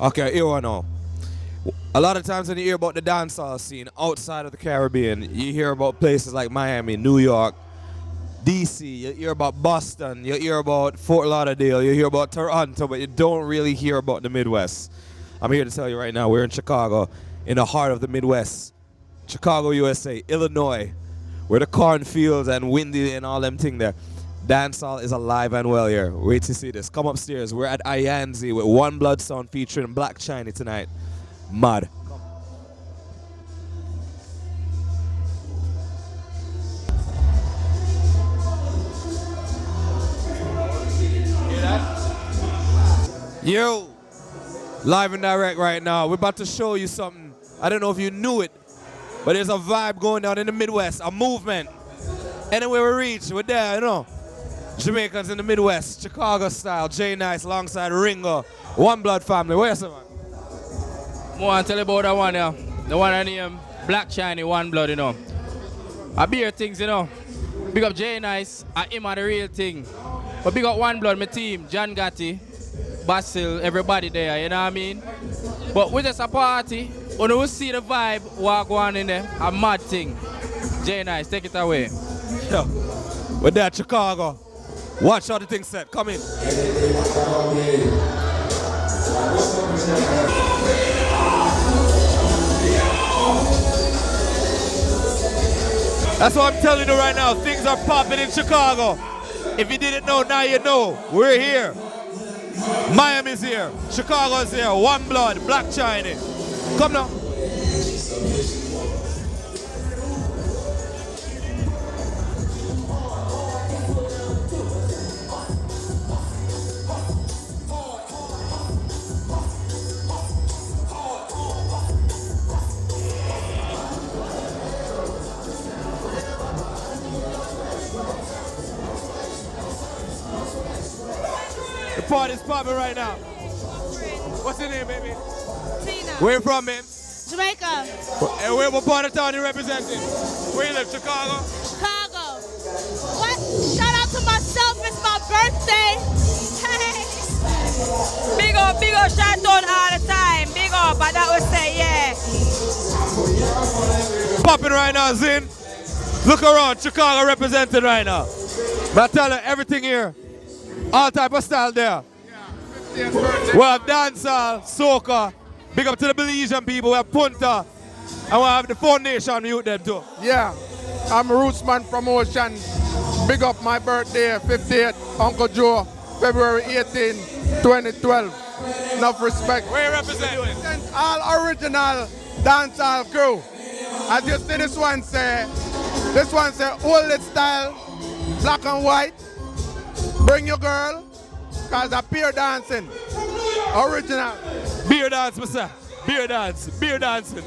Okay, here we know. A lot of times when you hear about the dancehall scene outside of the Caribbean, you hear about places like Miami, New York, DC, you hear about Boston, you hear about Fort Lauderdale, you hear about Toronto, but you don't really hear about the Midwest. I'm here to tell you right now, we're in Chicago, in the heart of the Midwest. Chicago, USA, Illinois, where the cornfields and windy and all them thing there. Dancehall is alive and well here. Wait to see this. Come upstairs. We're at Ianzi with One Blood Sound featuring Black China tonight. Mad. Hear that? Yo, live and direct right now. We're about to show you something. I don't know if you knew it, but there's a vibe going on in the Midwest, a movement. Anywhere we reach, we're there, you know. Jamaicans in the Midwest, Chicago style, J Niice alongside Ringo, One Blood family. Where's the man? I want to tell you about that one, yeah. The one I name Black Shiny One Blood, you know. I beer things, you know. Big up J Niice, I him are the real thing. But big up One Blood, my team, John Gotti, Basil, everybody there, you know what I mean? But we're just a party. When we see the vibe walk on in there, a mad thing. J Niice, take it away. Yo, we're there, Chicago. Watch how the thing set. Come in. That's what I'm telling you right now. Things are popping in Chicago. If you didn't know, now you know. We're here. Miami's here. Chicago's here. One Blood, Black China. Come now. The party's popping right now. What's your name, baby? Tina. Where you from, man? Jamaica. And what part of town you representing? Where you live, Chicago? Chicago. What? Shout out to myself, it's my birthday. Hey. Big up, shout out all the time. Big up, and that would say, yeah. Popping right now, Zin. Look around, Chicago represented right now. But I tell you, everything here, all type of style there. We have dancehall, soca. Big up to the Belizean people. We have punta. And we have the foundation youth them too. Yeah, I'm a Rootsman promotion. Big up my birthday, 58th, Uncle Joe, February 18, 2012. Enough respect. Where you represent? All original dancehall crew. As you see this one say old style, black and white. Bring your girl, cause I peer dancing. Original. Beer dance, Mr. Beer dance. Beer dancing.